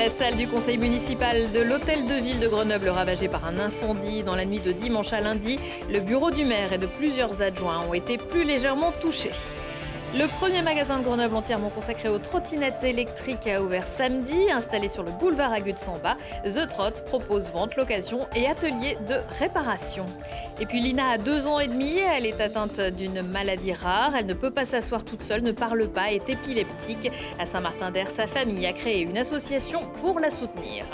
La salle du conseil municipal de l'hôtel de ville de Grenoble ravagée par un incendie dans la nuit de dimanche à lundi. Le bureau du maire et de plusieurs adjoints ont été plus légèrement touchés. Le premier magasin de Grenoble entièrement consacré aux trottinettes électriques a ouvert samedi. Installé sur le boulevard Agut-Samba, The Trot propose vente, location et atelier de réparation. Et puis Lina a 2 ans et demi. Elle est atteinte d'une maladie rare. Elle ne peut pas s'asseoir toute seule, ne parle pas, est épileptique. À Saint-Martin-d'Air, sa famille a créé une association pour la soutenir.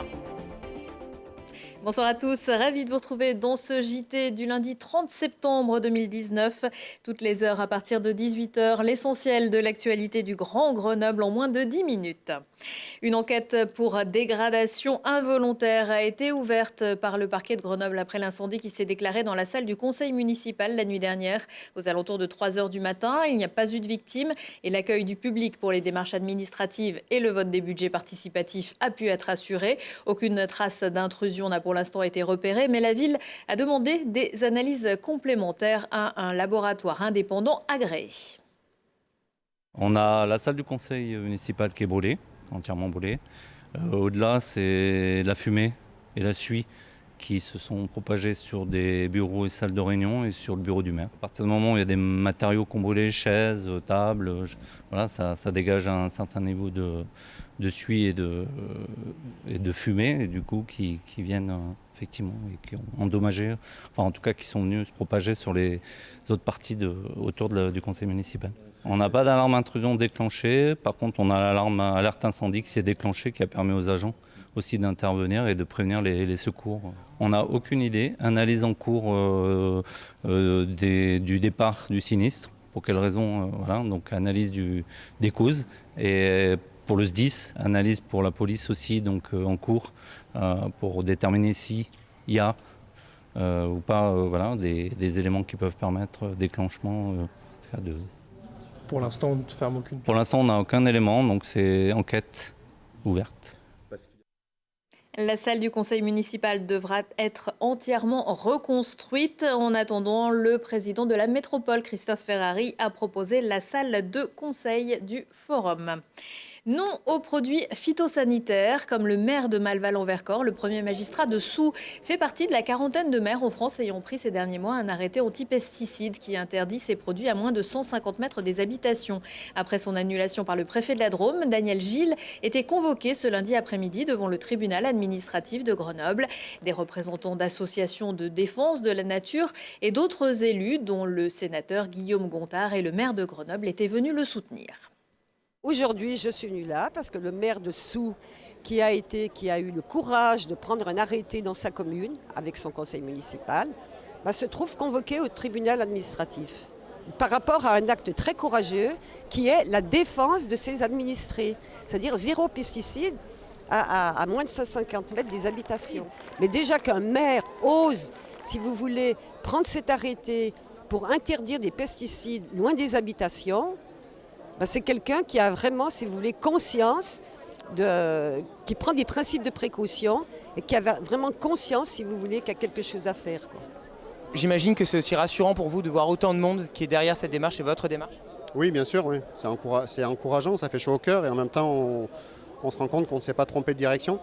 Bonsoir à tous, ravi de vous retrouver dans ce JT du lundi 30 septembre 2019. Toutes les heures à partir de 18h, l'essentiel de l'actualité du Grand Grenoble en moins de 10 minutes. Une enquête pour dégradation involontaire a été ouverte par le parquet de Grenoble après l'incendie qui s'est déclaré dans la salle du conseil municipal la nuit dernière. Aux alentours de 3h du matin, il n'y a pas eu de victime et l'accueil du public pour les démarches administratives et le vote des budgets participatifs a pu être assuré. Aucune trace d'intrusion n'a pour l'instant été repérée, mais la ville a demandé des analyses complémentaires à un laboratoire indépendant agréé. On a la salle du conseil municipal qui est brûlée, entièrement brûlée. Au-delà, c'est la fumée et la suie qui se sont propagées sur des bureaux et salles de réunion et sur le bureau du maire. À partir du moment où il y a des matériaux qui ont brûlé, chaises, tables, voilà, ça dégage un certain niveau de suie et de fumée, et du coup qui viennent effectivement et qui ont endommagé, enfin en tout cas qui sont venus se propager sur les autres parties autour du conseil municipal. On n'a pas d'alarme intrusion déclenchée, par contre on a l'alarme alerte incendie qui s'est déclenchée, qui a permis aux agents aussi d'intervenir et de prévenir les secours. On n'a aucune idée, analyse en cours du départ du sinistre, pour quelles raisons, voilà, donc analyse des causes. Et pour le SDIS, analyse pour la police aussi, donc en cours, pour déterminer s'il y a ou pas voilà, des éléments qui peuvent permettre déclenchement de... Pour l'instant, on ne ferme aucune. Pour l'instant, on n'a aucun élément, donc c'est enquête ouverte. La salle du conseil municipal devra être entièrement reconstruite. En attendant, le président de la métropole, Christophe Ferrari, a proposé la salle de conseil du Forum. Non aux produits phytosanitaires, comme le maire de Malval-en-Vercors, le premier magistrat de Soult, fait partie de la quarantaine de maires en France ayant pris ces derniers mois un arrêté anti-pesticides qui interdit ces produits à moins de 150 mètres des habitations. Après son annulation par le préfet de la Drôme, Daniel Gille était convoqué ce lundi après-midi devant le tribunal administratif de Grenoble. Des représentants d'associations de défense de la nature et d'autres élus, dont le sénateur Guillaume Gontard et le maire de Grenoble, étaient venus le soutenir. Aujourd'hui, je suis venue là parce que le maire de Soult, qui a eu le courage de prendre un arrêté dans sa commune avec son conseil municipal, se trouve convoqué au tribunal administratif par rapport à un acte très courageux qui est la défense de ses administrés, c'est-à-dire 0 pesticides à moins de 150 mètres des habitations. Mais déjà qu'un maire ose, si vous voulez, prendre cet arrêté pour interdire des pesticides loin des habitations, c'est quelqu'un qui a vraiment, si vous voulez, conscience, qui prend des principes de précaution et qui a vraiment conscience, si vous voulez, qu'il y a quelque chose à faire, quoi. J'imagine que c'est aussi rassurant pour vous de voir autant de monde qui est derrière cette démarche et votre démarche. Oui, bien sûr, oui. C'est encourageant, ça fait chaud au cœur et en même temps, on se rend compte qu'on ne s'est pas trompé de direction.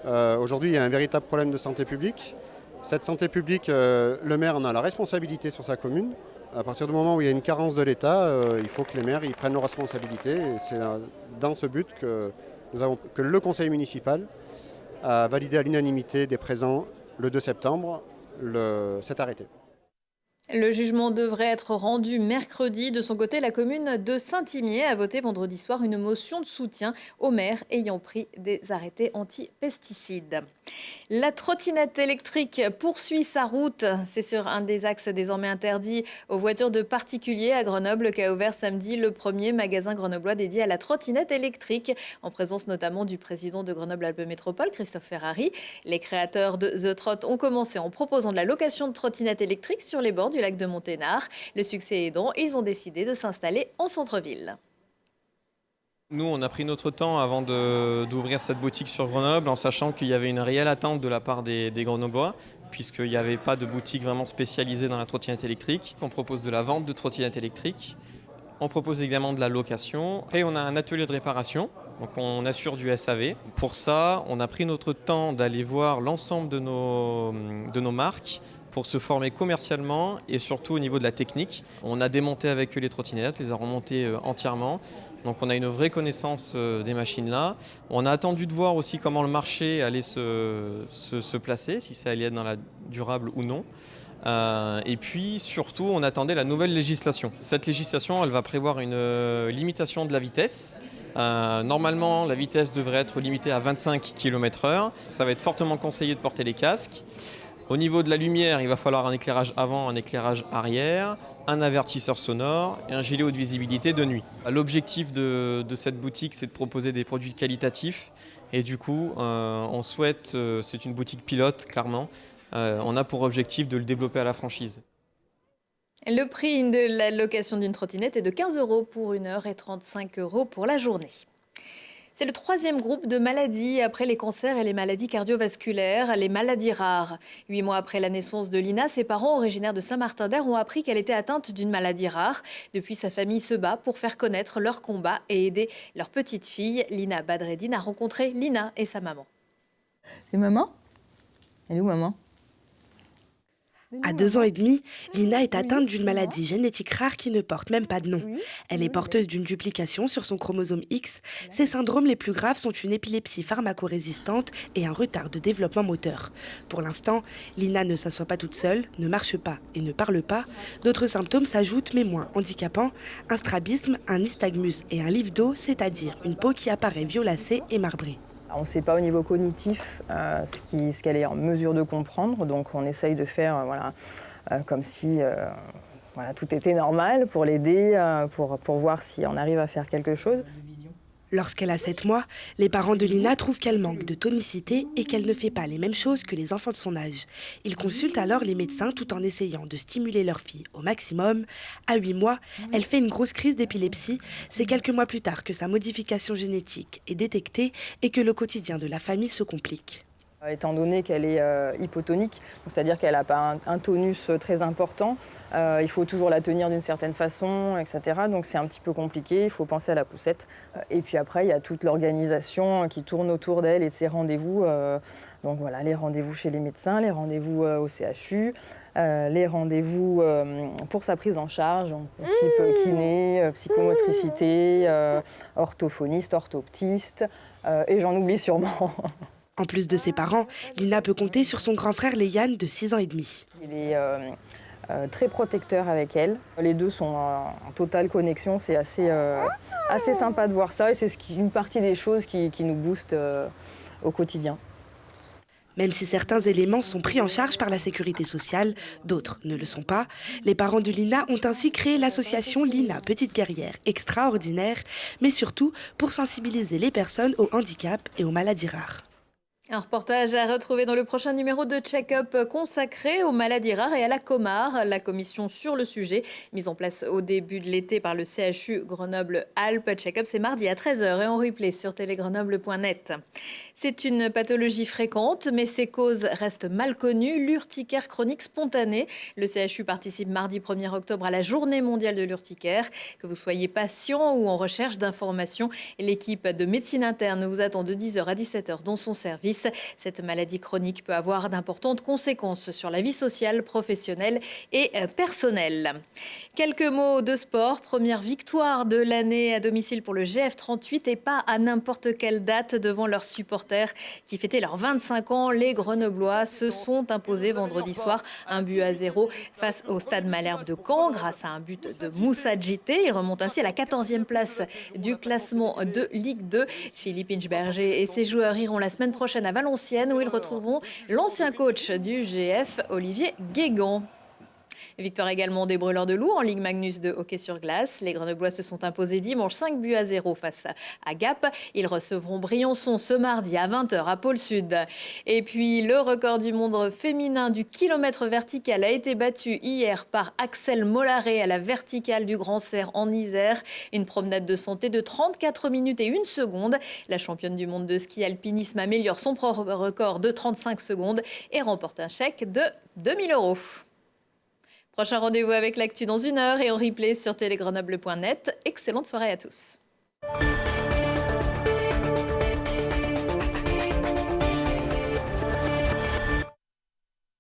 Aujourd'hui, il y a un véritable problème de santé publique. Cette santé publique, le maire en a la responsabilité sur sa commune. À partir du moment où il y a une carence de l'État, il faut que les maires prennent leurs responsabilités. Et c'est dans ce but que le conseil municipal a validé à l'unanimité des présents le 2 septembre cet arrêté. Le jugement devrait être rendu mercredi. De son côté, la commune de Saint-Imier a voté vendredi soir une motion de soutien aux maires ayant pris des arrêtés anti-pesticides. La trottinette électrique poursuit sa route. C'est sur un des axes désormais interdits aux voitures de particuliers à Grenoble qu'a ouvert samedi le premier magasin grenoblois dédié à la trottinette électrique, en présence notamment du président de Grenoble-Alpes Métropole, Christophe Ferrari. Les créateurs de The Trot ont commencé en proposant de la location de trottinettes électriques sur les bords du lac de Monténard. Le succès aidant, ils ont décidé de s'installer en centre-ville. Nous, on a pris notre temps avant d'ouvrir cette boutique sur Grenoble, en sachant qu'il y avait une réelle attente de la part des Grenoblois, puisqu'il n'y avait pas de boutique vraiment spécialisée dans la trottinette électrique. On propose de la vente de trottinettes électriques On propose également de la location et on a un atelier de réparation. Donc on assure du SAV. Pour ça, on a pris notre temps d'aller voir l'ensemble de nos marques pour se former commercialement et surtout au niveau de la technique. On a démonté avec eux les trottinettes, les a remontées entièrement. Donc on a une vraie connaissance des machines là. On a attendu de voir aussi comment le marché allait se placer, si ça allait être dans la durable ou non. Et puis surtout, on attendait la nouvelle législation. Cette législation, elle va prévoir une limitation de la vitesse. Normalement, la vitesse devrait être limitée à 25 km/h. Ça va être fortement conseillé de porter les casques. Au niveau de la lumière, il va falloir un éclairage avant, un éclairage arrière, un avertisseur sonore et un gilet haute visibilité de nuit. L'objectif de cette boutique, c'est de proposer des produits qualitatifs. Et du coup, on souhaite, c'est une boutique pilote, clairement, on a pour objectif de le développer à la franchise. Le prix de la location d'une trottinette est de 15 € pour 1 heure et 35 € pour la journée. C'est le 3e groupe de maladies après les cancers et les maladies cardiovasculaires, les maladies rares. 8 mois après la naissance de Lina, ses parents originaires de Saint-Martin-d'Hères ont appris qu'elle était atteinte d'une maladie rare. Depuis, sa famille se bat pour faire connaître leur combat et aider leur petite fille. Lina Badreddine a rencontré Lina et sa maman. Et maman? Elle est où maman? À 2 ans et demi, Lina est atteinte d'une maladie génétique rare qui ne porte même pas de nom. Elle est porteuse d'une duplication sur son chromosome X. Ses syndromes les plus graves sont une épilepsie pharmacorésistante et un retard de développement moteur. Pour l'instant, Lina ne s'assoit pas toute seule, ne marche pas et ne parle pas. D'autres symptômes s'ajoutent mais moins handicapants. Un strabisme, un nystagmus et un livre d'eau, c'est-à-dire une peau qui apparaît violacée et marbrée. On ne sait pas au niveau cognitif ce qu'elle est en mesure de comprendre, donc on essaye de faire comme si tout était normal pour l'aider, pour voir si on arrive à faire quelque chose. Lorsqu'elle a 7 mois, les parents de Lina trouvent qu'elle manque de tonicité et qu'elle ne fait pas les mêmes choses que les enfants de son âge. Ils consultent alors les médecins tout en essayant de stimuler leur fille au maximum. À 8 mois, elle fait une grosse crise d'épilepsie. C'est quelques mois plus tard que sa modification génétique est détectée et que le quotidien de la famille se complique. Étant donné qu'elle est hypotonique, c'est-à-dire qu'elle n'a pas un tonus très important, il faut toujours la tenir d'une certaine façon, etc. Donc c'est un petit peu compliqué, il faut penser à la poussette. Et puis après, il y a toute l'organisation qui tourne autour d'elle et de ses rendez-vous. Donc voilà, les rendez-vous chez les médecins, les rendez-vous au CHU, les rendez-vous pour sa prise en charge, type kiné, psychomotricité, orthophoniste, orthoptiste, et j'en oublie sûrement. En plus de ses parents, Lina peut compter sur son grand frère Léane de 6 ans et demi. Il est très protecteur avec elle. Les deux sont en totale connexion. C'est assez sympa de voir ça et c'est une partie des choses qui nous boostent au quotidien. Même si certains éléments sont pris en charge par la sécurité sociale, d'autres ne le sont pas. Les parents de Lina ont ainsi créé l'association Lina Petite Guerrière Extraordinaire, mais surtout pour sensibiliser les personnes au handicap et aux maladies rares. Un reportage à retrouver dans le prochain numéro de Check-up consacré aux maladies rares et à la Comare. La commission sur le sujet, mise en place au début de l'été par le CHU Grenoble-Alpes. Check-up, c'est mardi à 13h et en replay sur télégrenoble.net. C'est une pathologie fréquente, mais ses causes restent mal connues. L'urticaire chronique spontanée. Le CHU participe mardi 1er octobre à la Journée mondiale de l'urticaire. Que vous soyez patient ou en recherche d'informations, l'équipe de médecine interne vous attend de 10h à 17h dans son service. Cette maladie chronique peut avoir d'importantes conséquences sur la vie sociale, professionnelle et personnelle. Quelques mots de sport. Première victoire de l'année à domicile pour le GF38 et pas à n'importe quelle date devant leurs supporters qui fêtaient leurs 25 ans. Les Grenoblois se sont imposés vendredi soir 1-0 face au Stade Malherbe de Caen grâce à un but de Moussa Djité. Ils remontent ainsi à la 14e place du classement de Ligue 2. Philippe Inchberger et ses joueurs iront la semaine prochaine à Valenciennes où ils retrouveront l'ancien coach du GF, Olivier Guégan. Victoire également des Brûleurs de Loup en Ligue Magnus de hockey sur glace. Les Grenoblois se sont imposés dimanche 5-0 face à Gap. Ils recevront Briançon ce mardi à 20h à Pôle Sud. Et puis le record du monde féminin du kilomètre vertical a été battu hier par Axel Mollaré à la verticale du Grand Serre en Isère. Une promenade de santé de 34 minutes et 1 seconde. La championne du monde de ski alpinisme améliore son propre record de 35 secondes et remporte un chèque de 2 000 €. Prochain rendez-vous avec l'actu dans 1 heure et en replay sur télégrenoble.net. Excellente soirée à tous.